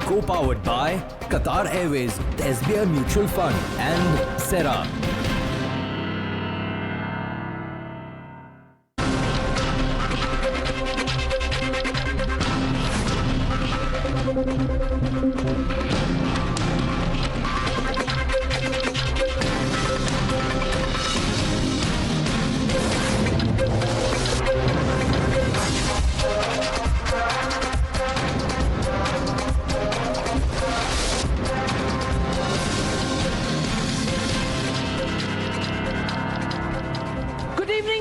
Co-powered by Qatar Airways, SBI Mutual Fund and Sera.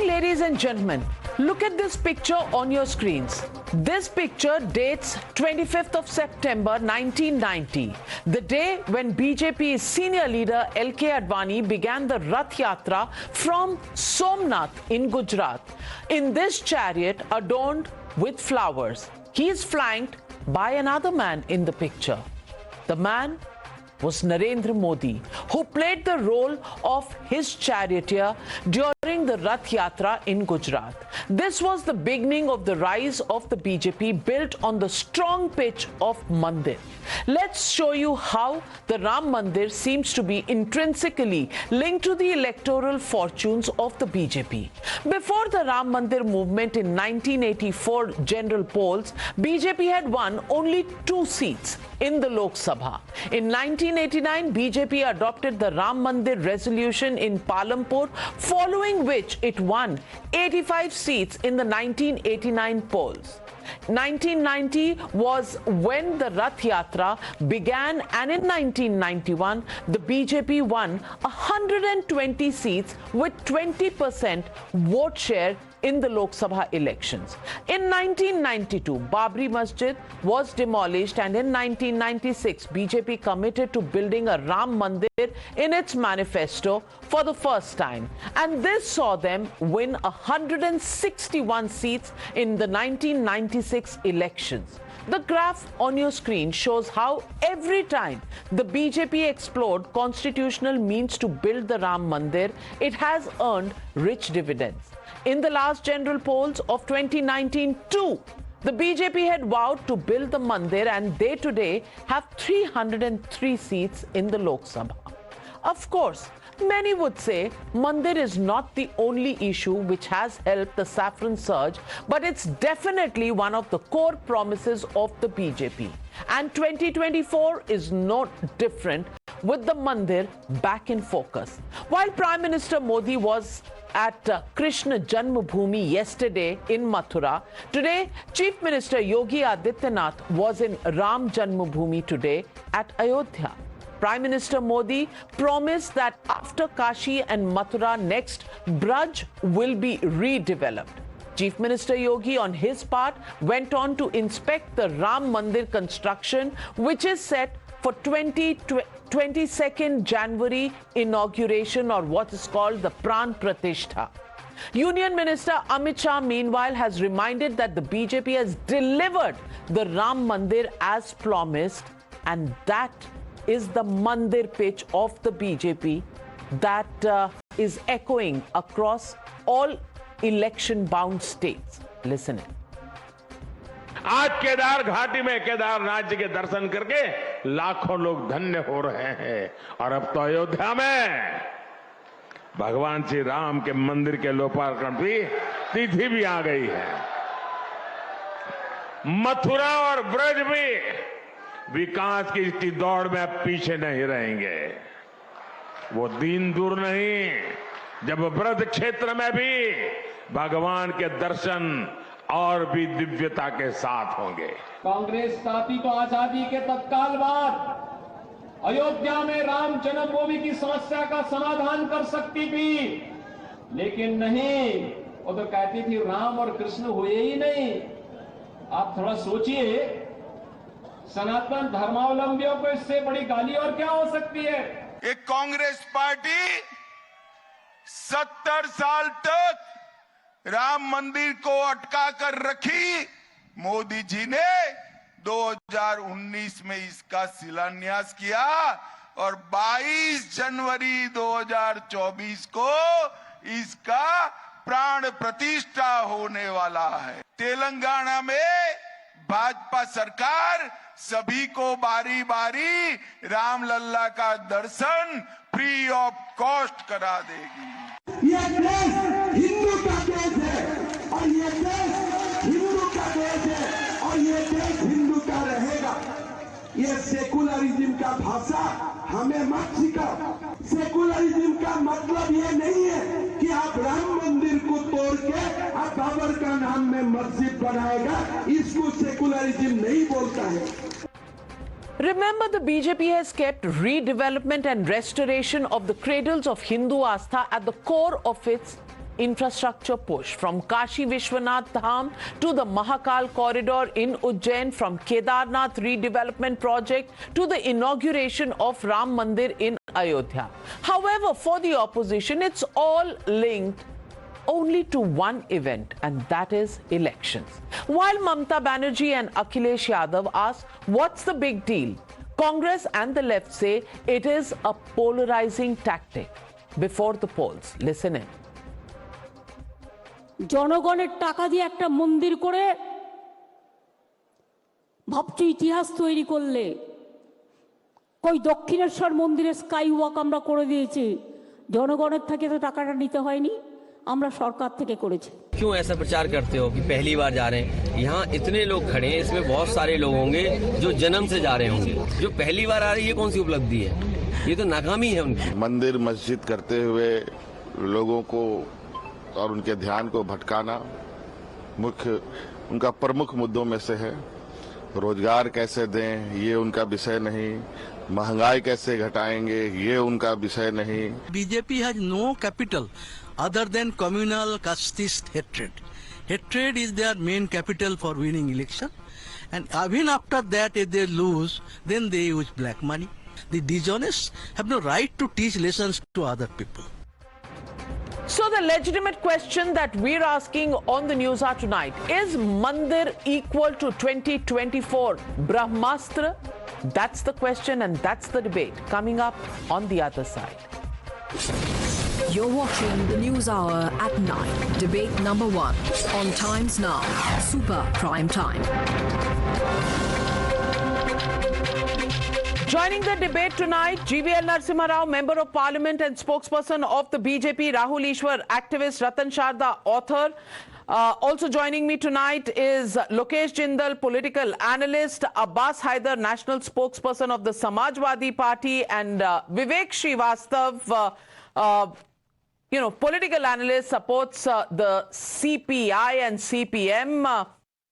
Ladies and gentlemen, look at this picture on your screens. This picture dates 25th of September 1990, the day when BJP's senior leader LK Advani began the Rath Yatra from Somnath in Gujarat. In this chariot adorned with flowers, he is flanked by another man in the picture. The man was Narendra Modi, who played the role of his charioteer during the Rath Yatra in Gujarat. This was the beginning of the rise of the BJP built on the strong pitch of Mandir. Let's show you how the Ram Mandir seems to be intrinsically linked to the electoral fortunes of the BJP. Before the Ram Mandir movement in 1984 general polls, BJP had won only 2 seats in the Lok Sabha. In 1989, BJP adopted the Ram Mandir resolution in Palampur, following which it won 85 seats in the 1989 polls. 1990 was when the Rath Yatra began, and in 1991, the BJP won 120 seats with 20% vote share in the Lok Sabha elections. In 1992, Babri Masjid was demolished, and in 1996, BJP committed to building a Ram Mandir in its manifesto for the first time. And this saw them win 161 seats in the 1996 elections. The graph on your screen shows how every time the BJP explored constitutional means to build the Ram Mandir, it has earned rich dividends. In the last general polls of 2019 too, the BJP had vowed to build the Mandir, and they today have 303 seats in the Lok Sabha. Of course, many would say Mandir is not the only issue which has helped the saffron surge, but it's definitely one of the core promises of the BJP. And 2024 is not different, with the Mandir back in focus. While Prime Minister Modi was at Krishna Janmabhoomi yesterday in Mathura, today Chief Minister Yogi Adityanath was in Ram Janmabhoomi today at Ayodhya. Prime Minister Modi promised that after Kashi and Mathura, next Braj will be redeveloped. Chief Minister Yogi, on his part, went on to inspect the Ram Mandir construction, which is set for 22nd January inauguration, or what is called the Pran Pratishtha. Union Minister Amit Shah, meanwhile, has reminded that the BJP has delivered the Ram Mandir as promised, and that is the Mandir pitch of the BJP that is echoing across all election-bound states. Listen in. आज केदार घाटी में केदारनाथ जी के दर्शन करके लाखों लोग धन्य हो रहे हैं, और अब तो अयोध्या में भगवान श्री राम के मंदिर के लोकार्पण की तिथि भी आ गई है। मथुरा और ब्रज भी विकास की दौड़ में अब पीछे नहीं रहेंगे। वो दिन दूर नहीं जब ब्रज क्षेत्र में भी भगवान के दर्शन और भी दिव्यता के साथ होंगे। कांग्रेस पार्टी को आजादी के तत्काल बाद अयोध्या में राम जन्मभूमि की समस्या का समाधान कर सकती थी, लेकिन नहीं, वो तो कहती थी राम और कृष्ण हुए ही नहीं। आप थोड़ा सोचिए, सनातन धर्मावलंबियों को इससे बड़ी गाली और क्या हो सकती है। एक कांग्रेस पार्टी 70 साल तक राम मंदिर को अटका कर रखी, मोदी जी ने 2019 में इसका शिलान्यास किया और 22 जनवरी 2024 को इसका प्राण प्रतिष्ठा होने वाला है। तेलंगाना में भाजपा सरकार सभी को बारी बारी रामलल्ला का दर्शन फ्री ऑफ कॉस्ट करा देगी। ये देश हिंदू का देश है और ये देश हिंदू का देश है और ये देश हिंदू का रहेगा। ये सेकुलरिज्म का भाषा हमें मत सिखाओ। सेकुलरिज्म का मतलब ये नहीं है कि आप राम मंदिर को तोड़ के आप बाबर का नाम में मस्जिद बनाएगा, इसको सेकुलरिज्म नहीं बोलता है। Remember, the BJP has kept redevelopment and restoration of the cradles of Hindu Astha at the core of its infrastructure push. From Kashi Vishwanath Dham to the Mahakal corridor in Ujjain, from Kedarnath redevelopment project to the inauguration of Ram Mandir in Ayodhya. However, for the opposition, it's all linked only to one event, and that is elections. While Mamata Banerjee and Akhilesh Yadav ask, what's the big deal? Congress and the left say it is a polarizing tactic before the polls. Listen in. জনগণের টাকা দিয়ে একটা মন্দির করে ভাবছো ইতিহাস তৈরি করলে। কই দক্ষিণেশ্বর মন্দিরে স্কাই ওয়াক আমরা করে দিয়েছি, জনগণের থেকে তো টাকাটা নিতে হয়নি, আমরা সরকার থেকে করেছি। क्यों ऐसा प्रचार करते हो कि पहली बार जा रहे हैं? यहाँ इतने लोग खड़े हैं, इसमें बहुत सारे लोग होंगे जो जन्म से जा रहे होंगे, जो पहली बार आ रहे हैं। ये कौन सी उपलब्धि है? ये तो नाकामी है उनकी। मंदिर मस्जिद करते हुए लोगों को और उनके ध्यान को भटकाना उनका प्रमुख मुद्दों में से है। रोजगार कैसे दें ये उनका विषय नहीं, महंगाई कैसे घटाएंगे ये उनका विषय नहीं। BJP has no capital other than communal casteist hatred. Hatred is their main capital for winning election, and even after that, if they lose, then they use black money. The dishonest have no right to teach lessons to other people. So the legitimate question that we're asking on the Newshour tonight, is Mandir equal to 2024 Brahmastra? That's the question and that's the debate coming up on the other side. You're watching the Newshour at 9. Debate number 1 on Times Now, Super Prime Time. Joining the debate tonight, GVL Narasimha Rao, Member of Parliament and spokesperson of the BJP, Rahul Ishwar, activist, Ratan Sharda, author. Also joining me tonight is Lokesh Jindal, political analyst, Abbas Haider, national spokesperson of the Samajwadi Party, and Vivek Srivastav, political analyst, supports the CPI and CPM.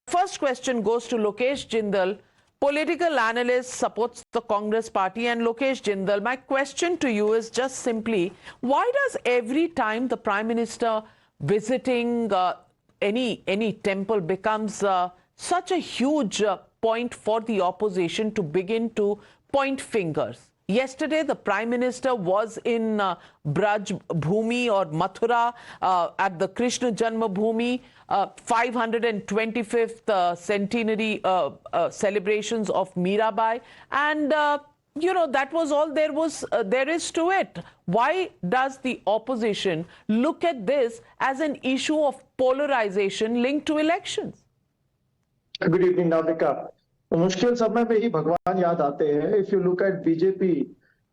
First question goes to Lokesh Jindal. Political analyst, supports the Congress party, and Lokesh Jindal, my question to you is just simply, why does every time the Prime Minister visiting any temple becomes such a huge point for the opposition to begin to point fingers? Yesterday, the Prime Minister was in Braj Bhumi or Mathura at the Krishna Janmabhoomi 525th centenary celebrations of Mirabai, and that was all there is to it. Why does the opposition look at this as an issue of polarization linked to elections? Good evening, Navika. मुश्किल समय में ही भगवान याद आते हैं. If you look at BJP,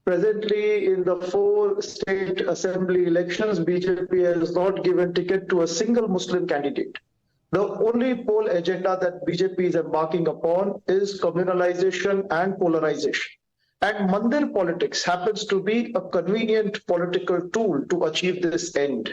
presently in the 4 state assembly elections, BJP has not given ticket to a single Muslim candidate. The only poll agenda that BJP is embarking upon is communalization and polarization. And Mandir politics happens to be a convenient political tool to achieve this end.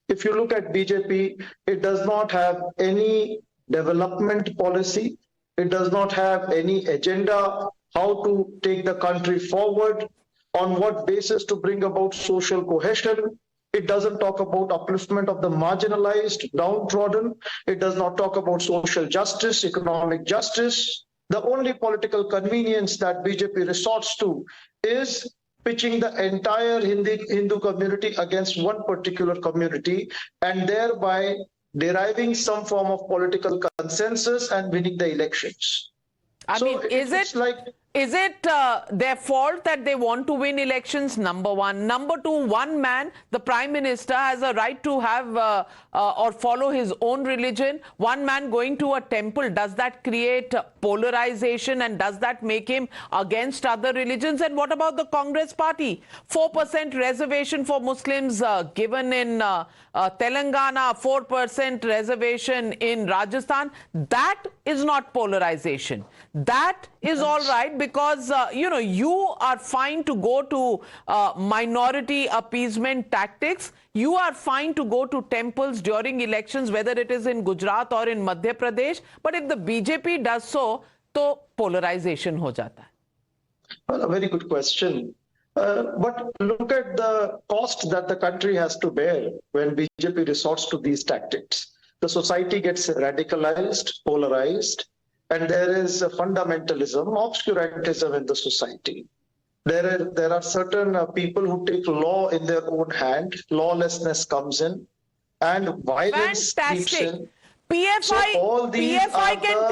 If you look at BJP, it does not have any development policy. It does not have any agenda how to take the country forward, on what basis to bring about social cohesion. It doesn't talk about upliftment of the marginalized, downtrodden. It does not talk about social justice, economic justice. The only political convenience that BJP resorts to is pitching the entire Hindu community against one particular community, and thereby deriving some form of political consensus and winning the elections. Is it like Is it their fault that they want to win elections? Number one. Number two, one man, the Prime Minister, has a right to have or follow his own religion. One man going to a temple, does that create polarization, and does that make him against other religions? And what about the Congress party? 4% reservation for Muslims given in Telangana, 4% reservation in Rajasthan. That is not polarization. That is all right, because you are fine to go to minority appeasement tactics. You are fine to go to temples during elections, whether it is in Gujarat or in Madhya Pradesh. But if the BJP does so, to polarization ho jata hai. Well, a very good question. But look at the cost that the country has to bear when BJP resorts to these tactics. The society gets radicalized, polarized, and there is a fundamentalism, obscurantism in the society. There are certain people who take law in their own hand. Lawlessness comes in, and violence creeps in. PFI can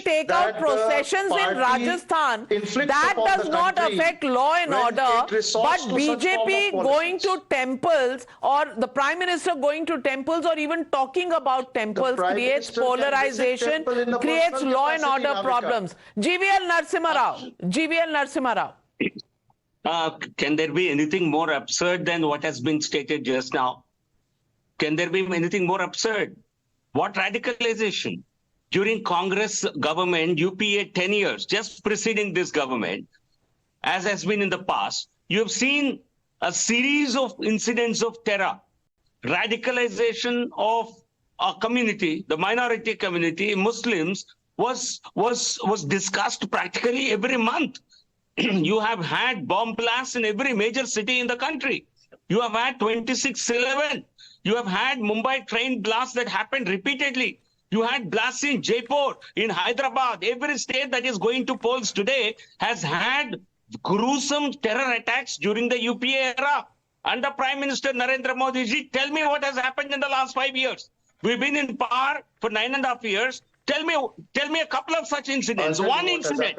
take out processions in Rajasthan. That does not affect law and order. But BJP going to temples, or the Prime Minister going to temples, or even talking about temples, creates polarization, creates law and order problems. GVL Narasimha Rao. Can there be anything more absurd than what has been stated just now? Can there be anything more absurd? What radicalization? During Congress government, UPA 10 years, just preceding this government, as has been in the past, you have seen a series of incidents of terror, radicalization of a community, the minority community, Muslims, was discussed practically every month. You have had bomb blasts in every major city in the country. You have had 26/11. You have had Mumbai train blasts that happened repeatedly. You had blasts in Jaipur, in Hyderabad. Every state that is going to polls today has had gruesome terror attacks during the UPA era. Under Prime Minister Narendra Modi ji, tell me what has happened in the last 5 years. We've been in power for 9.5 years. Tell me a couple of such incidents. One incident.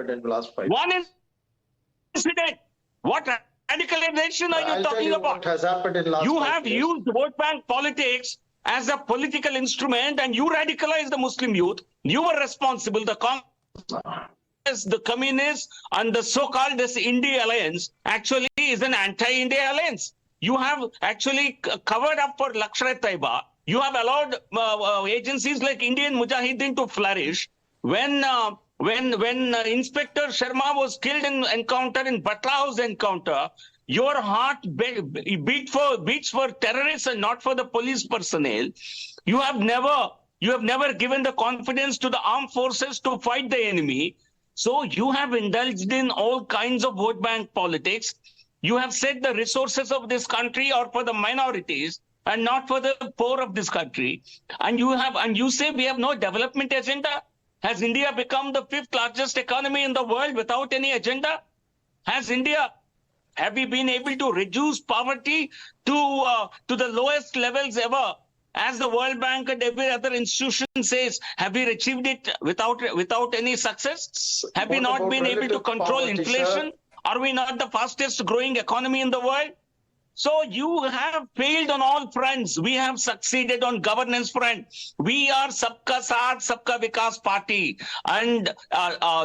What radicalization are you talking about? What has happened in last you 5 have years. used vote bank politics as a political instrument, and you radicalized the Muslim youth. You were responsible. The Congress, the communists, and the so-called this India alliance actually is an anti-India alliance. You have actually covered up for Lashkar-e-Taiba. You have allowed agencies like Indian Mujahideen to flourish. When Inspector Sharma was killed in encounter, in Batla House encounter, your heart beats for terrorists and not for the police personnel. You have never given the confidence to the armed forces to fight the enemy. So you have indulged in all kinds of vote bank politics. You have said the resources of this country are for the minorities and not for the poor of this country. And you say we have no development agenda. Has India become the 5th largest economy in the world without any agenda? Have we been able to reduce poverty to the lowest levels ever? As the World Bank and every other institution says, have we achieved it without any success? Have we not been able to control inflation? Are we not the fastest growing economy in the world? So you have failed on all fronts. We have succeeded on governance front. We are Sabka Saath, Sabka Vikas party. And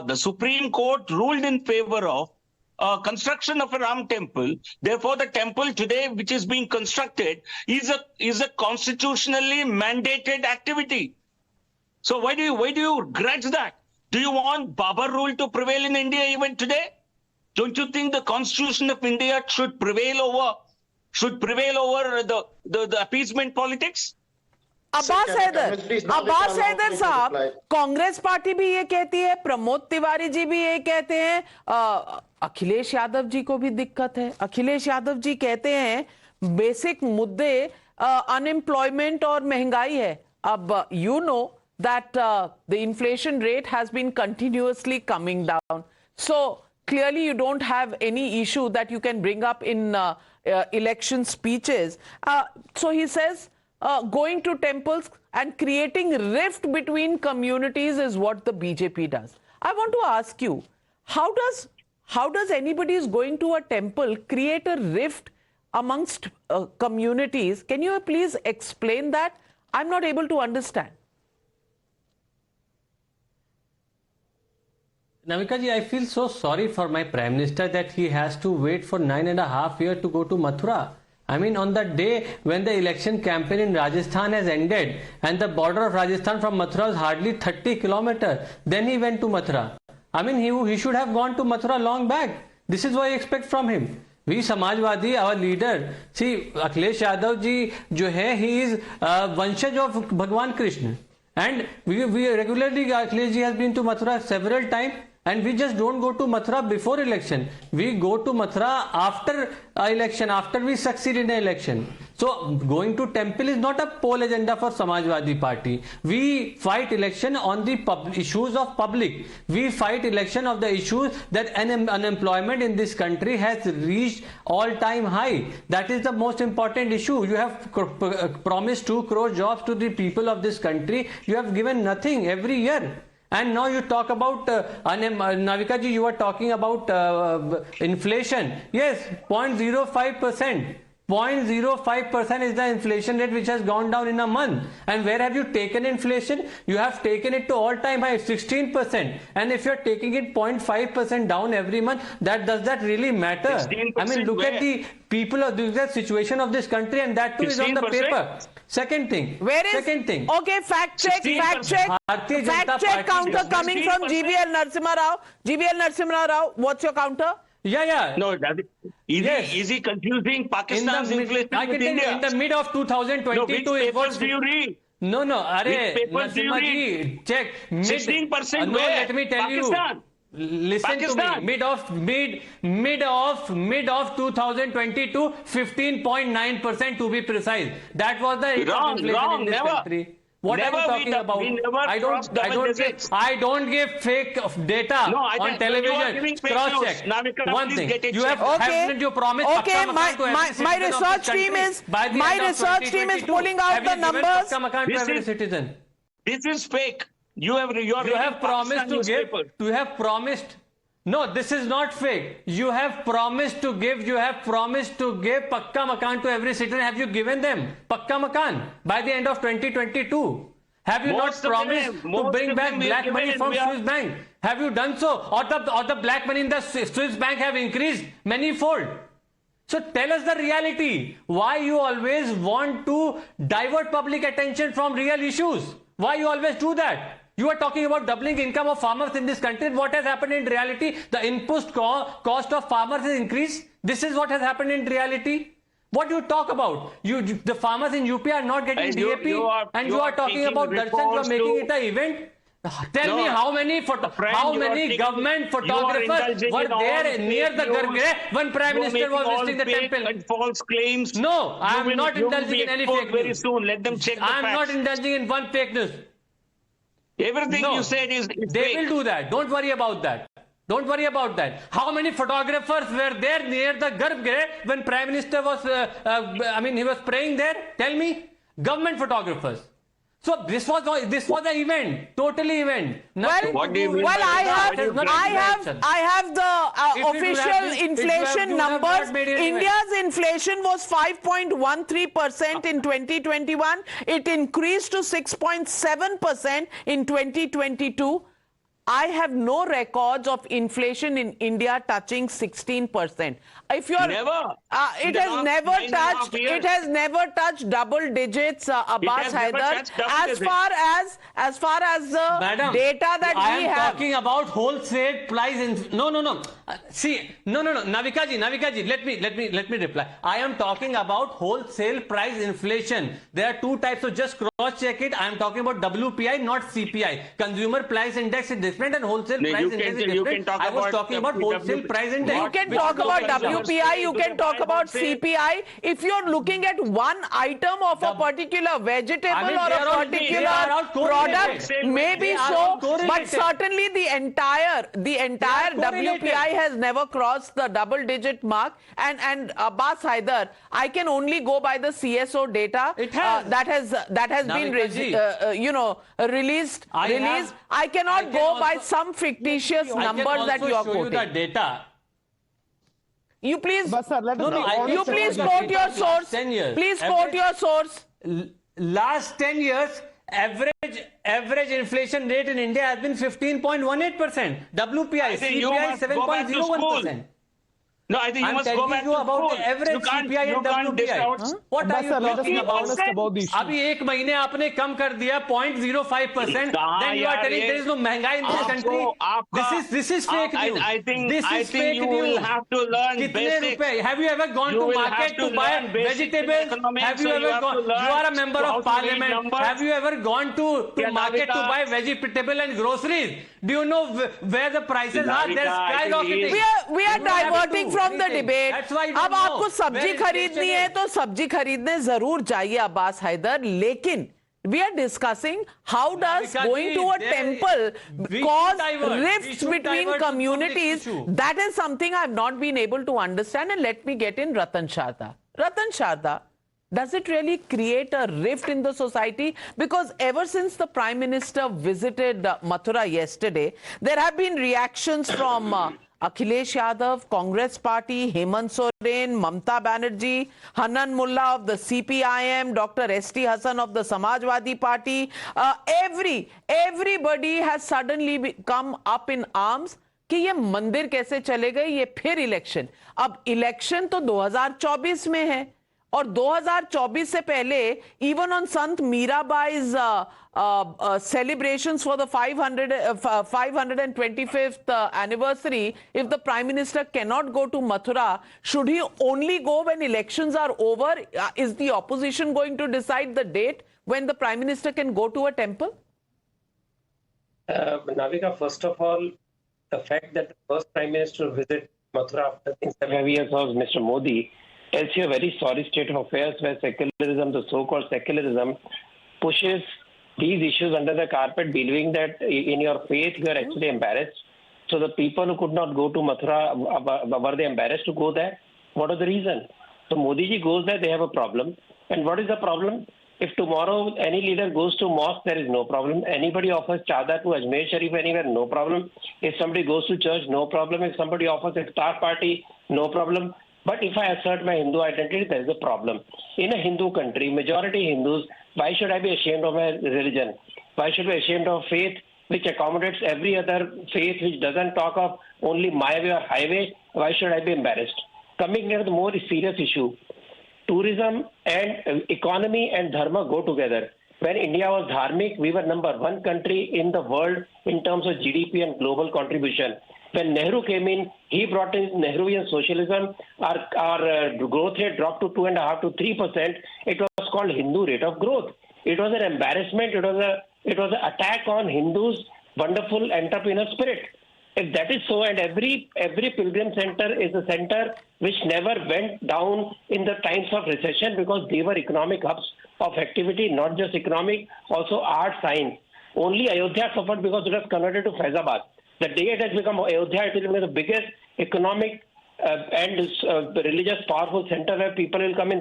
the Supreme Court ruled in favor of construction of a Ram temple. Therefore, the temple today, which is being constructed, is a constitutionally mandated activity. So why do you grudge that? Do you want Babar rule to prevail in India even today? Don't you think the Constitution of India should prevail over the appeasement politics? Abbas Haider साहब, Congress party भी ये कहती है, प्रमोद तिवारी जी भी ये कहते हैं, अखिलेश यादव जी को भी दिक्कत है. अखिलेश यादव जी कहते हैं बेसिक मुद्दे अनएम्प्लॉयमेंट और महंगाई है. अब you know that the inflation rate has been continuously coming down. So clearly you don't have any issue that you can bring up in election speeches. So he says going to temples and creating rift between communities is what the BJP does. I want to ask you, how does anybody who's going to a temple create a rift amongst communities? Can you please explain that? I'm not able to understand. Navika ji, I feel so sorry for my Prime Minister that he has to wait for 9.5 years to go to Mathura. I mean, on the day when the election campaign in Rajasthan has ended and the border of Rajasthan from Mathura is hardly 30 kilometers, then he went to Mathura. I mean, he should have gone to Mathura long back. This is what I expect from him. We Samajwadi, our leader, see, Akhilesh Yadav ji, jo hai, he is vanshaj of Bhagwan Krishna. And we regularly, Akhilesh ji has been to Mathura several times. And we just don't go to Mathura before election. We go to Mathura after election, after we succeed in the election. So going to temple is not a poll agenda for Samajwadi Party. We fight election on the issues of public. We fight election of the issues that unemployment in this country has reached all-time high. That is the most important issue. You have promised 2 crore jobs to the people of this country. You have given nothing every year. And now you talk about, Navika ji, you were talking about inflation. Yes, 0.05%. 0.05% is the inflation rate which has gone down in a month. And where have you taken inflation? You have taken it to all-time high, 16%. And if you're taking it 0.5% down every month, does that really matter? I mean, look at the people of the situation of this country, and that too is on the paper. Second thing. Second thing. Okay, fact check counter coming from GVL Narasimha Rao. GVL Narasimha Rao, what's your counter? Yeah. No, is he confusing Pakistan's inflation with India? In the mid of 2022, which papers do you read? No, which papers do you read? Check. 16% no, let me tell Pakistan. you. Listen to me. Mid of 2022, 15.9% to be precise. That was the rate of inflation in this country. What are you talking about? I don't give fake data on television. Cross check. One thing. You have you promised. Okay, my research team is pulling out the numbers. This is fake. You have promised to give. You have promised. No, this is not fake. You have promised to give. Pakka Makan to every citizen. Have you given them Pakka Makan by the end of 2022? Have you not promised to bring back black money from Swiss bank? Have you done so? Or the black money in the Swiss bank have increased many-fold? So tell us the reality. Why you always want to divert public attention from real issues? Why you always do that? You are talking about doubling income of farmers in this country. What has happened in reality? The input cost of farmers has increased. This is what has happened in reality. What do you talk about? The farmers in UP are not getting DAP, and you are talking about Darshan. You are making it an event. Tell me how many government photographers were there near the Gargre when Prime Minister was visiting the temple? False claims. No, I am not indulging in any fake news. Very soon, let them check the I am not indulging in one fake news. Everything you said is they fake. will do that. Don't worry about that. Don't worry about that. How many photographers were there near the Garbhagriha when Prime Minister was, he was praying there? Tell me. Government photographers. So this was the event, totally event. I have the official inflation numbers. India's inflation was 5.13% in 2021. It increased to 6.7% in 2022. I have no records of inflation in India touching 16%. If you're never, it has never touched double digits, Abbas Haider. As far as the data that we have. I am talking about wholesale price. No. Navika ji, let me reply. I am talking about wholesale price inflation. There are two types, so just cross check it. I am talking about WPI, not CPI. Consumer price index is different and wholesale price index is different. I was talking about wholesale price index. You can talk about WPI, you can talk about CPI. If you're looking at one item of a particular vegetable or a particular product, maybe so, but certainly the entire WPI has never crossed the double-digit mark. And Abbas Haider, I can only go by the CSO data that has been released. I cannot go by by some fictitious numbers that you are quoting. The data. You please, you please quote your source. Please quote your source. Last 10 years, average inflation rate in India has been 15.18%. WPI, CPI 7.01%. No, I think you must go back to about the average CPI and WPI. What are you talking about? अभी एक महीने आपने कम कर दिया 0.05%. Then you are telling there is no महंगाई in this country. This is fake news. I think you will have to learn basic. Have you ever gone to market to buy vegetables? Have you ever gone? You are a member of parliament. Have you ever gone to market to buy vegetable and groceries? Do you know where the prices are? They're skyrocketing. We are diverting from the debate. अब आपको सब्जी खरीदनी है तो सब्जी खरीदने जरूर जाइए अब्बास हैदर, लेकिन we are discussing how does going to a temple cause rifts between communities. That is something I have not been able to understand. And let me get in Ratan Sharda. Ratan Sharda, does it really create a rift in the society? Because ever since the Prime Minister visited Mathura yesterday, there have been reactions from Akhilesh Yadav, Congress Party, Hemant Soren, Mamta Banerjee, Hanan Mullah of the CPIM, Dr. S.T. Hassan of the Samajwadi Party. Everybody has suddenly come up in arms कि ये मंदिर कैसे चले गए, ये फिर election. अब election तो 2024 में है और 2024 से पहले even on Sant Mirabai's celebrations for the 525th anniversary, if the Prime Minister cannot go to Mathura, should he only go when elections are over? Is the opposition going to decide the date when the Prime Minister can go to a temple? Navika, first of all, the fact that the first Prime Minister to visit Mathura after 7 years was Mr. Modi tells you a very sorry state of affairs where secularism, the so-called secularism, pushes these issues under the carpet, believing that in your faith you are actually embarrassed. So the people who could not go to Mathura, were they embarrassed to go there? What is the reason? So Modi ji goes there, they have a problem. And what is the problem? If tomorrow any leader goes to mosque, there is no problem. Anybody offers chadar to Ajmer Sharif anywhere, no problem. If somebody goes to church, no problem. If somebody offers a iftar party, no problem. But if I assert my Hindu identity, there is a problem. In a Hindu country, majority Hindus, why should I be ashamed of my religion? Why should I be ashamed of faith which accommodates every other faith, which doesn't talk of only my way or highway? Why should I be embarrassed? Coming near the more serious issue, tourism and economy and dharma go together. When India was dharmic, we were number one country in the world in terms of GDP and global contribution. When Nehru came in, he brought in Nehruvian socialism. Our growth rate dropped to 2.5% to 3%. It was called Hindu rate of growth. It was an embarrassment. It was an attack on Hindus' wonderful entrepreneur spirit. If that is so, and every pilgrim center is a center which never went down in the times of recession because they were economic hubs of activity, not just economic, also art, science. Only Ayodhya suffered because it was converted to Faizabad. The day it has become Ayodhya, it will be the biggest economic and religious powerful center where people will come in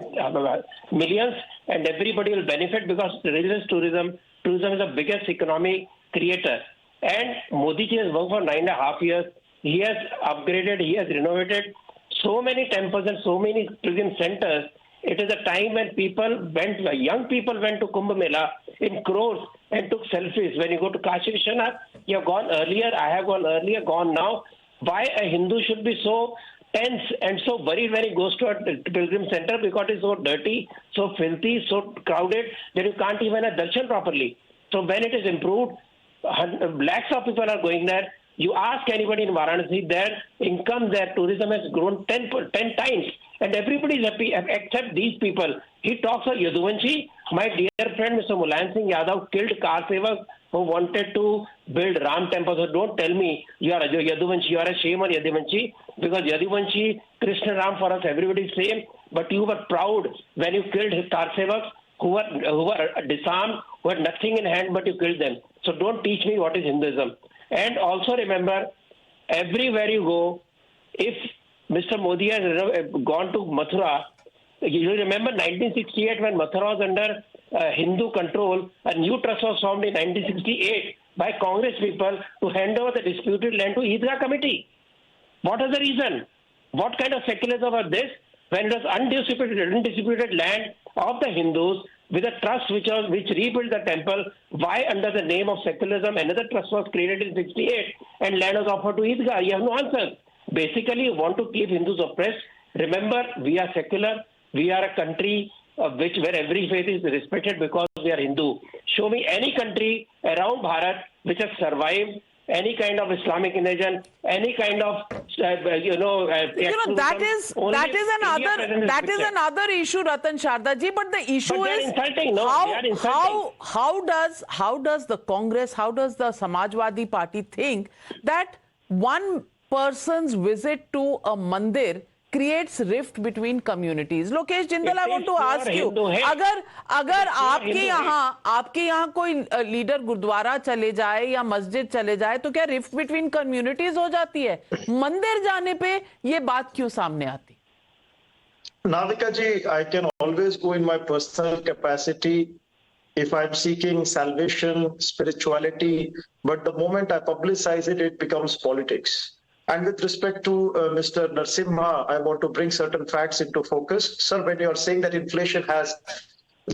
millions and everybody will benefit because religious tourism is the biggest economic creator. And Modi ji has worked for 9.5 years. He has upgraded, he has renovated so many temples and so many pilgrim centers. It is a time when young people went to Kumbh Mela in crores and took selfies. When you go to Kashi Vishwanath, you have gone earlier, I have gone earlier, gone now. Why a Hindu should be so tense and so worried when he goes to a pilgrim center because it's so dirty, so filthy, so crowded that you can't even have darshan properly. So when it is improved, lakhs of people are going there. You ask anybody in Varanasi, their income, their tourism has grown 10 times. And everybody is happy except these people. He talks of Yaduvanshi. My dear friend Mr. Mulayam Singh Yadav killed car sevak who wanted to build Ram temple. So don't tell me you are Yaduvanshi. You are a shame on Yaduvanshi because Yaduvanshi, Krishna Ram for us, everybody is same. But you were proud when you killed his car sevaks who were disarmed, who had nothing in hand, but you killed them. So don't teach me what is Hinduism. And also remember, everywhere you go, if Mr. Modi has gone to Mathura, you remember 1968 when Mathura was under Hindu control, a new trust was formed in 1968 by Congress people to hand over the disputed land to Eidgah committee. What is the reason? What kind of secularism are this? When it was undisputed land of the Hindus with a trust which rebuilt the temple, why under the name of secularism another trust was created in 68 and land was offered to Eidgah? You have no answer. Basically, you want to keep Hindus oppressed. Remember, we are secular. We are a country where every faith is respected because we are Hindu. Show me any country around Bharat which has survived any kind of Islamic invasion, any kind of that is another issue, Ratan Sharda ji. But the issue is how does the Congress, how does the Samajwadi Party think that one person's visit to a mandir creates rift between communities? Lokesh Jindal, I want to ask you, अगर आपके यहाँ कोई leader gurdwara चले जाए या मस्जिद चले जाए तो क्या रिफ्ट बिटवीन कम्युनिटीज हो जाती है? मंदिर जाने पे ये बात क्यों सामने आती? Navika ji, I can always go in my personal capacity if I'm seeking salvation, spirituality, but the moment I publicize it, it becomes politics. And with respect to Mr. Narasimha, I want to bring certain facts into focus. Sir, when you are saying that inflation has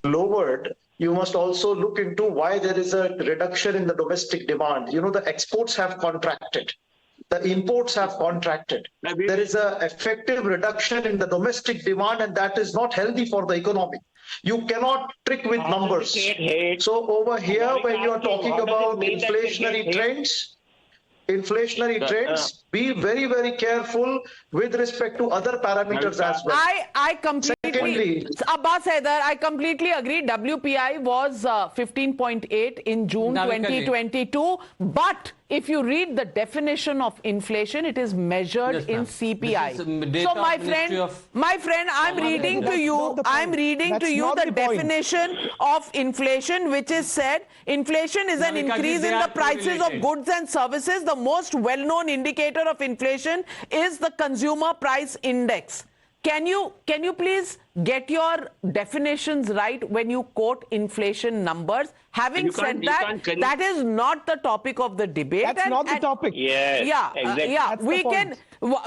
lowered, you must also look into why there is a reduction in the domestic demand. You know, the exports have contracted. The imports have contracted. There is an effective reduction in the domestic demand, and that is not healthy for the economy. You cannot trick with numbers. So over here, when you are talking about inflationary trends, be very, very careful with respect to other parameters as well. I completely, Abbas Haider, I completely agree. WPI was 15.8 in June 2022. But if you read the definition of inflation, it is measured in CPI. So my friend, I'm reading to you the definition of inflation, which is said, inflation is an increase in the prices of goods and services. The most well-known indicator of inflation is the consumer price index. Can you please get your definitions right when you quote inflation numbers? Having said that, that is not the topic of the debate. That's not the topic. Exactly.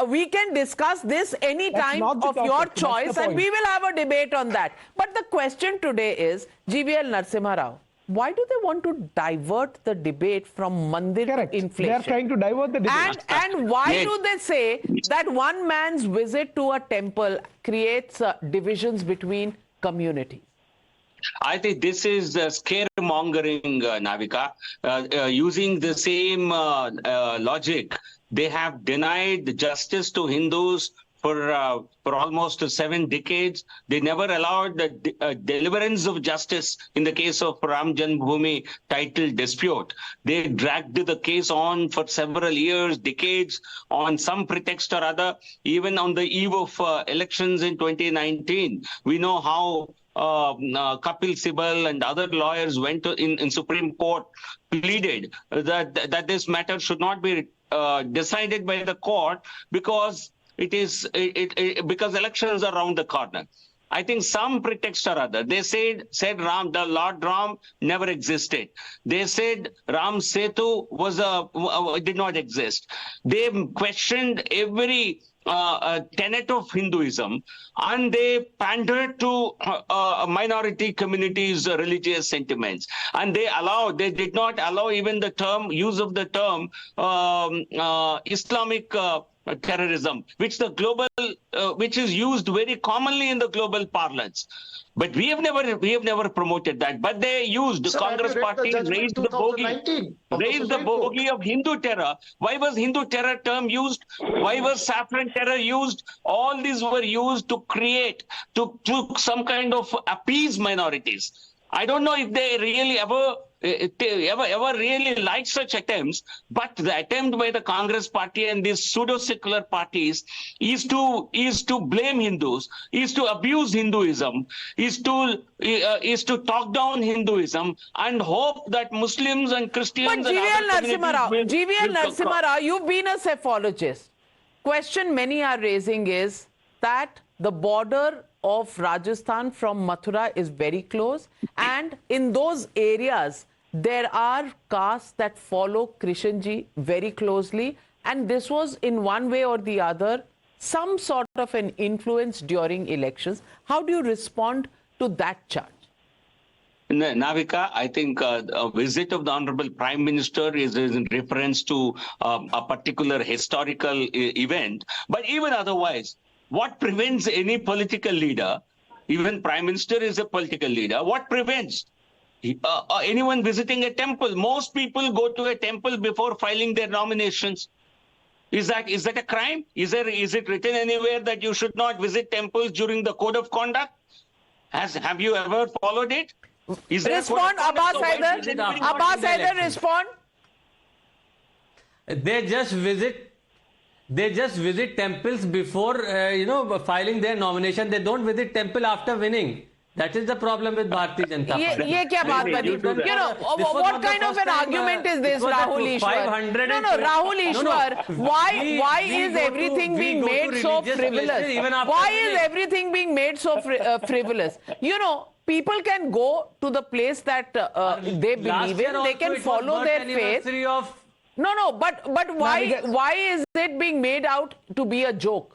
We can discuss this any time of your choice, and we will have a debate on that. But the question today is, GVL Narasimha Rao, why do they want to divert the debate from Mandir to inflation? They are trying to divert the debate. And why do they say that one man's visit to a temple creates divisions between communities? I think this is scaremongering, Navika. Using the same logic, they have denied justice to Hindus for almost 7 decades. They never allowed the deliverance of justice in the case of Ram Janmabhoomi title dispute. They dragged the case on for several years, decades, on some pretext or other. Even on the eve of elections in 2019, we know how Kapil Sibal and other lawyers went in Supreme Court, pleaded that this matter should not be decided by the court because because elections are around the corner. I think some pretext or other. They said the Lord Ram never existed. They said Ram Setu did not exist. They questioned every tenet of Hinduism, and they pandered to minority communities' religious sentiments. And they did not allow even the use of the term Islamic terrorism, which is used very commonly in the global parlance. But we have never promoted that. But they used, the Congress party raised the bogey of Hindu terror. Why was Hindu terror term used? Why was saffron terror used? All these were used to some kind of appease minorities. I don't know if they really ever really liked such attempts, but the attempt by the Congress party and these pseudo-secular parties is to blame Hindus, is to abuse Hinduism, is to talk down Hinduism and hope that Muslims and Christians but GVL Narasimha Rao, you've been a psephologist. Question many are raising is that the border of Rajasthan from Mathura is very close, and in those areas there are castes that follow Krishanji very closely, and this was in one way or the other some sort of an influence during elections. How do you respond to that charge? Navika, I think a visit of the Honorable Prime Minister is in reference to a particular historical event. But even otherwise, what prevents any political leader, even Prime Minister is a political leader, what prevents anyone visiting a temple? Most people go to a temple before filing their nominations. Is that a crime? Is it written anywhere that you should not visit temples during the code of conduct? Have you ever followed it? Respond, Abbas Haider. Abbas Haider, respond. They just visit temples before filing their nomination. They don't visit temple after winning. That is the problem with Bharatiya Janata Party. ये क्या बात बनी? You know, what kind of an argument is this, Rahul Ishwar? No, Rahul Ishwar. Why is everything being made so frivolous? Why is everything being made so frivolous? You know, people can go to the place that they believe in. They can follow their faith. No, but why is it being made out to be a joke?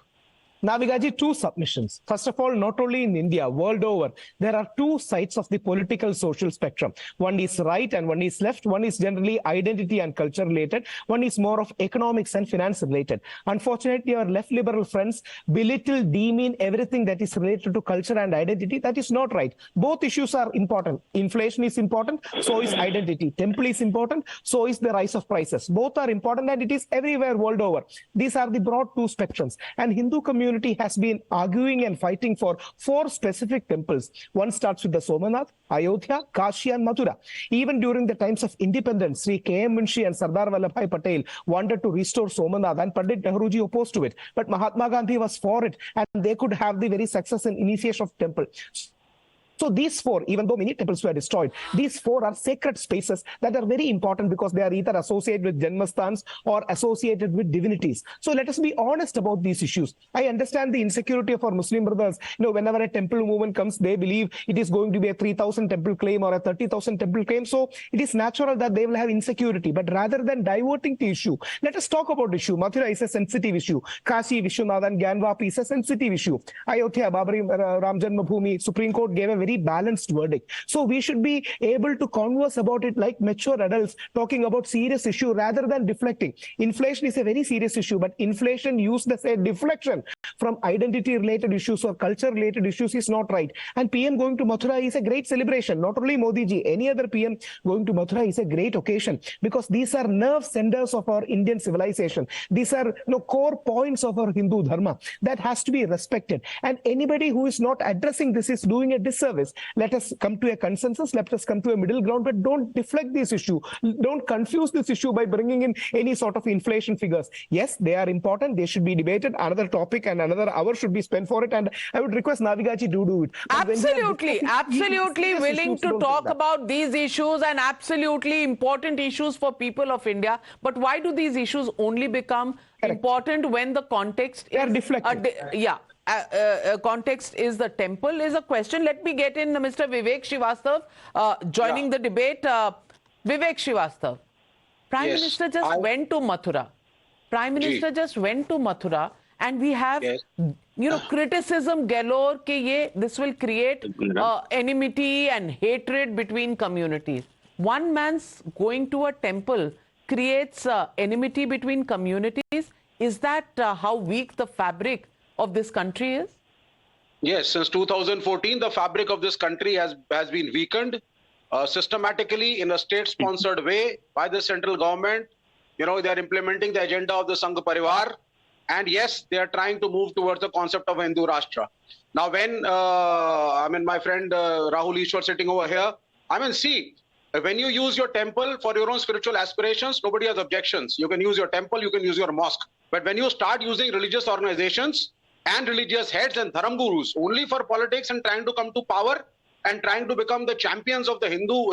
Navikaji, two submissions. First of all, not only in India, world over, there are two sides of the political social spectrum. One is right and one is left. One is generally identity and culture related. One is more of economics and finance related. Unfortunately, our left liberal friends belittle, demean everything that is related to culture and identity. That is not right. Both issues are important. Inflation is important, so is identity. Temple is important, so is the rise of prices. Both are important and it is everywhere world over. These are the broad two spectrums. And Hindu community has been arguing and fighting for 4 specific temples. One starts with the Somanath, Ayodhya, Kashi and Mathura. Even during the times of independence, Sri K.M. Munshi and Sardar Vallabhbhai Patel wanted to restore Somanath and Pandit Nehruji opposed to it. But Mahatma Gandhi was for it and they could have the very success and initiation of temple. So these 4, even though many temples were destroyed, these 4 are sacred spaces that are very important because they are either associated with Janmasthans or associated with divinities. So let us be honest about these issues. I understand the insecurity of our Muslim brothers. You know, whenever a temple movement comes, they believe it is going to be a 3,000 temple claim or a 30,000 temple claim. So it is natural that they will have insecurity. But rather than diverting the issue, let us talk about the issue. Mathura is a sensitive issue. Kashi, Vishwanath and Gyanvapi is a sensitive issue. Ayodhya, Babri, Ram Janmabhoomi, Supreme Court gave a very balanced verdict. So we should be able to converse about it like mature adults talking about serious issue rather than deflecting. Inflation is a very serious issue, but inflation used as a deflection from identity related issues or culture related issues is not right. And PM going to Mathura is a great celebration. Not only Modi ji, any other PM going to Mathura is a great occasion because these are nerve centers of our Indian civilization. These are core points of our Hindu dharma that has to be respected. And anybody who is not addressing this is doing a disservice. Let us come to a consensus. Let us come to a middle ground, but don't deflect this issue. Don't confuse this issue by bringing in any sort of inflation figures. Yes, they are important. They should be debated. Another topic and another hour should be spent for it. And I would request Navika ji to do it. Absolutely willing to talk about these issues and absolutely important issues for people of India. But why do these issues only become important when the context is deflected? Context is the temple is a question. Let me get in Mr. Vivek Srivastava joining the debate. Vivek Srivastava, Prime Minister just went to Mathura. Prime Minister just went to Mathura, and we have criticism galore कि this will create enmity and hatred between communities. One man's going to a temple creates enmity between communities. Is that how weak the fabric of this country is? Yes, since 2014, the fabric of this country has been weakened systematically in a state-sponsored way by the central government. You know, they are implementing the agenda of the Sangh Parivar. And yes, they are trying to move towards the concept of Hindu Rashtra. Now, when, my friend Rahul Ishwar sitting over here, see, when you use your temple for your own spiritual aspirations, nobody has objections. You can use your temple, you can use your mosque. But when you start using religious organizations and religious heads and dharam gurus only for politics and trying to come to power and trying to become the champions of the Hindu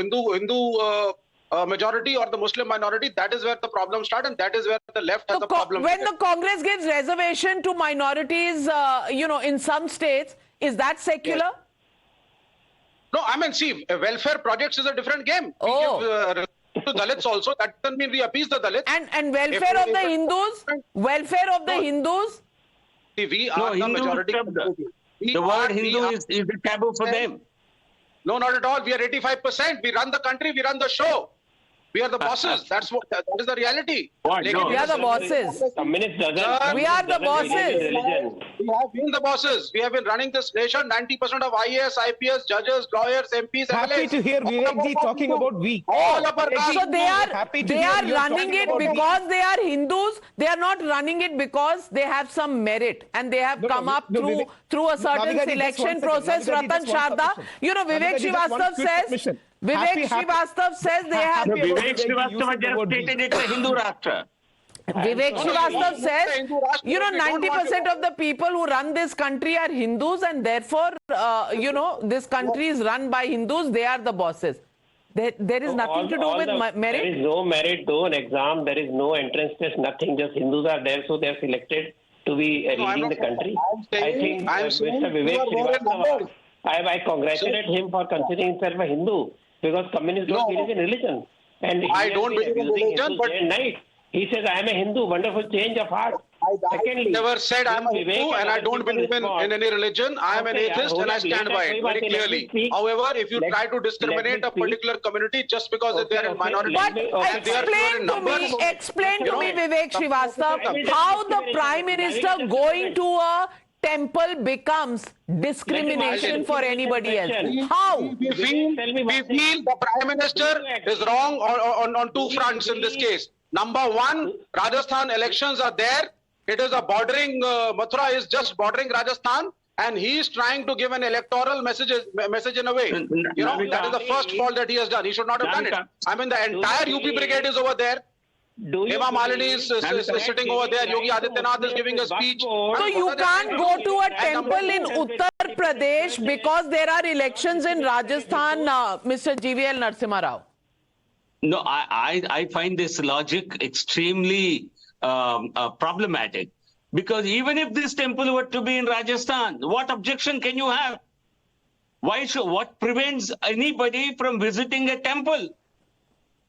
majority or the Muslim minority, that is where the problem starts, and that is where the left has a problem. When the Congress gives reservation to minorities, in some states, is that secular? Yes. No, see, welfare projects is a different game. We give to Dalits also. That doesn't mean we appease the Dalits. And welfare of the Hindus? Welfare of the Hindus? We are the majority. The word Hindu is a taboo for them. No, not at all. We are 85%. We run the country. We run the show. We are the bosses. That is the reality. We are the bosses. We are the bosses. We have been the bosses. We have been running this nation. 90% of IAS, IPS, judges, lawyers, MPs, Happy to hear Vivekji talking about we. So they are running it because they are Hindus. They are not running it because they have some merit and they have come up through a certain selection process. Ratan Sharda, you know, Vivek Srivastava says. Vivek Srivastava says they have. Vivek Srivastava just stated it's a Hindu Rashtra. Vivek Srivastava says, you know, 90% of the people who run this country are Hindus, and therefore, you know, this country is run by Hindus. They are the bosses. There is nothing to do with merit. There is no merit, no exam. There is no entrance test. Nothing. Just Hindus are there, so they are selected to be leading the country. I think Mr. Vivek Srivastava, I congratulate him for considering himself a Hindu. Because communists don't believe in religion. And I don't believe in religion, but night. He says, I am a Hindu, wonderful change of heart. I never said I am a Hindu and I don't believe in any religion. I am an atheist and I stand by it very clearly. However, if you try to discriminate a particular community just because they are in minority, but explain to me, Vivek Srivastava, how the Prime Minister going to a temple becomes discrimination for anybody else. How? We feel the Prime Minister is wrong on two fronts in this case. Number one, Rajasthan elections are there. It is a bordering, Mathura is just bordering Rajasthan, and he is trying to give an electoral message in a way. You know, that is the first fault that he has done. He should not have done it. I mean, the entire UP brigade is over there. Hema Malini is sitting over there. Yogi Adityanath is giving a speech. So you can't go to a temple in Uttar Pradesh because there are elections in Rajasthan, Mr. GVL Narasimha Rao. No, I find this logic extremely problematic. Because even if this temple were to be in Rajasthan, what objection can you have? What prevents anybody from visiting a temple?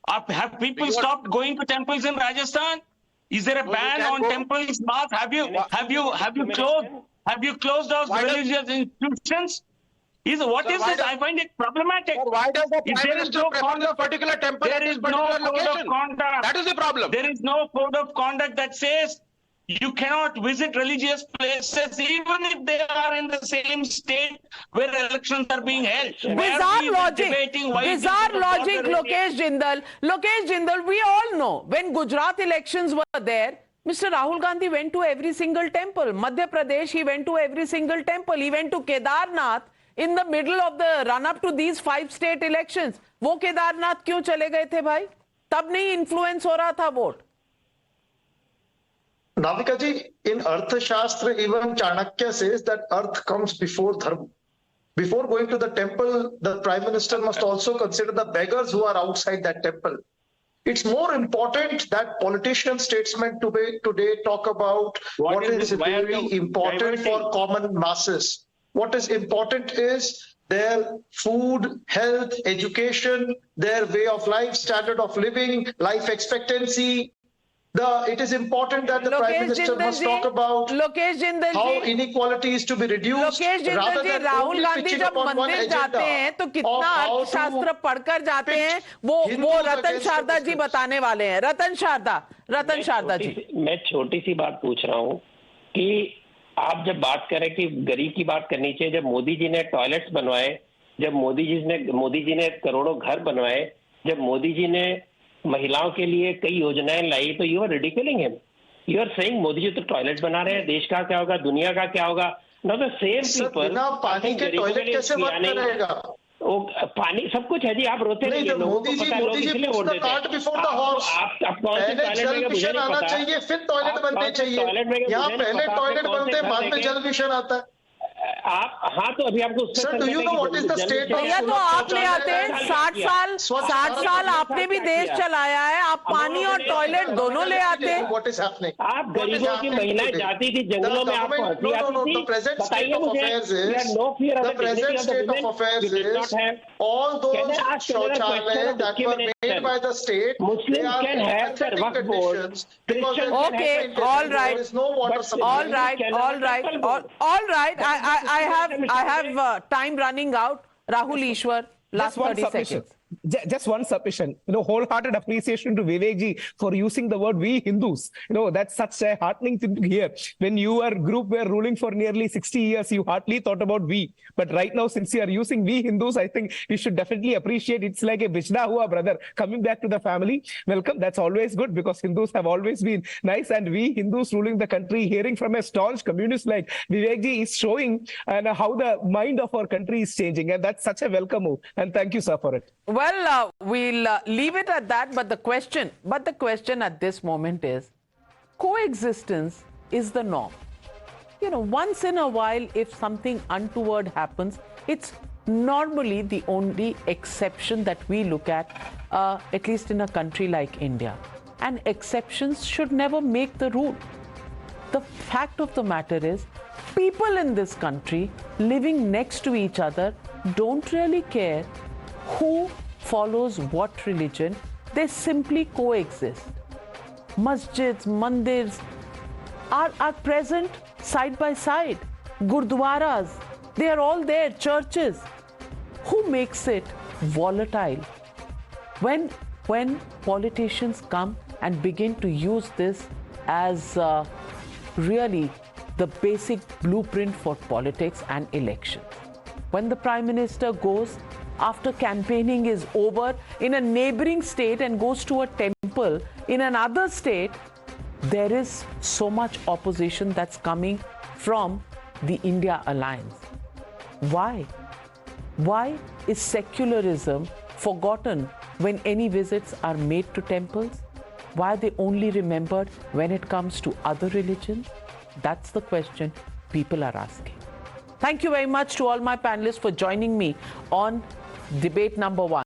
Have people stopped going to temples in Rajasthan? Is there a ban on temples? Have you closed those religious institutions? What is this? I find it problematic. Why does the Prime Minister prefer this particular temple? There is no code of conduct. That is the problem. There is no code of conduct that says you cannot visit religious places even if they are in the same state where elections are being held. Bizarre logic, Lokesh Jindal. Lokesh Jindal, we all know when Gujarat elections were there, Mr. Rahul Gandhi went to every single temple. Madhya Pradesh, he went to every single temple. He went to Kedarnath in the middle of the run-up to these 5 state elections. वो केदारनाथ क्यों चले गए थे भाई? तब नहीं influence हो रहा था vote. Navika ji, in Arthashastra, even Chanakya says that earth comes before dharma. Before going to the temple, the Prime Minister must also consider the beggars who are outside that temple. It's more important that politicians, statesmen today talk about what is very important for common masses. What is important is their food, health, education, their way of life, standard of living, life expectancy. It is important that the Prime Minister must talk about how inequality is to be reduced. Lokesh Jindal ji, Rahul Gandhi जब मंदिर जाते हैं तो कितना अर्थशास्त्र पढ़कर जाते हैं वो रतन शारदा जी बताने वाले हैं. रतन शारदा जी. मैं छोटी सी बात पूछ रहा हूँ कि आप जब बात करें कि गरीब की बात करनी चाहिए, जब मोदी जी ने टॉयलेट्स बनवाए, जब मोदी जी ने करोड़ों घर बनवाए, जब मोदी जी ने महिलाओं के लिए कई योजनाएं लाई, तो you are ridiculing him. You are saying Modi ji तो टॉयलेट बना रहे हैं, देश का क्या होगा, दुनिया का क्या होगा. नाउ द सेम पीपल बिना पानी के टॉयलेट कैसे वर्क करेगा? पानी सब कुछ है जी. आप रोते नहीं, Modi ji cart before the horse. पहले जल मिशन आना चाहिए, फिर टॉयलेट बनने चाहिए. यहाँ पहले टॉयलेट बनते हैं, बाद में जल मिशन आता है. आप हाँ तो अभी आपको sir, do you know what is the state of? भैया तो आप ले आते हैं 60 साल आपने भी देश चलाया है, आप पानी और टॉयलेट दोनों ले आते हैं. What is happening? आप गरीबों की महिलाएं जाती थी जंगलों में, आपको हंसी आती थी. Present state of affairs is the present state of affairs is all those shauchalaya that were made by the state. Muslims can have their waqf board. Okay, all right. There is no water supply. All right. I have time running out. Rahul Ishwar, last 30 seconds. Just one submission, wholehearted appreciation to Vivek ji for using the word we Hindus. That's such a heartening thing to hear. When your group were ruling for nearly 60 years, you hardly thought about we. But right now, since you are using we Hindus, I think we should definitely appreciate. It's like a Vishna hua brother coming back to the family. Welcome. That's always good because Hindus have always been nice. And we Hindus ruling the country, hearing from a staunch communist like Vivek ji is showing how the mind of our country is changing. And that's such a welcome move. And thank you, sir, for it. Well, we'll leave it at that. But the question at this moment is, coexistence is the norm. Once in a while, if something untoward happens, it's normally the only exception that we look at least in a country like India. And exceptions should never make the rule. The fact of the matter is, people in this country living next to each other don't really care who follows what religion. They simply coexist. Masjids, mandirs are present side by side. Gurdwaras, they are all there. Churches. Who makes it volatile? When politicians come and begin to use this as really the basic blueprint for politics and elections. When the Prime Minister goes after campaigning is over in a neighboring state and goes to a temple in another state, there is so much opposition that's coming from the India alliance. Why? Why is secularism forgotten when any visits are made to temples? Why are they only remembered when it comes to other religions? That's the question people are asking. Thank you very much to all my panelists for joining me on debate number 1.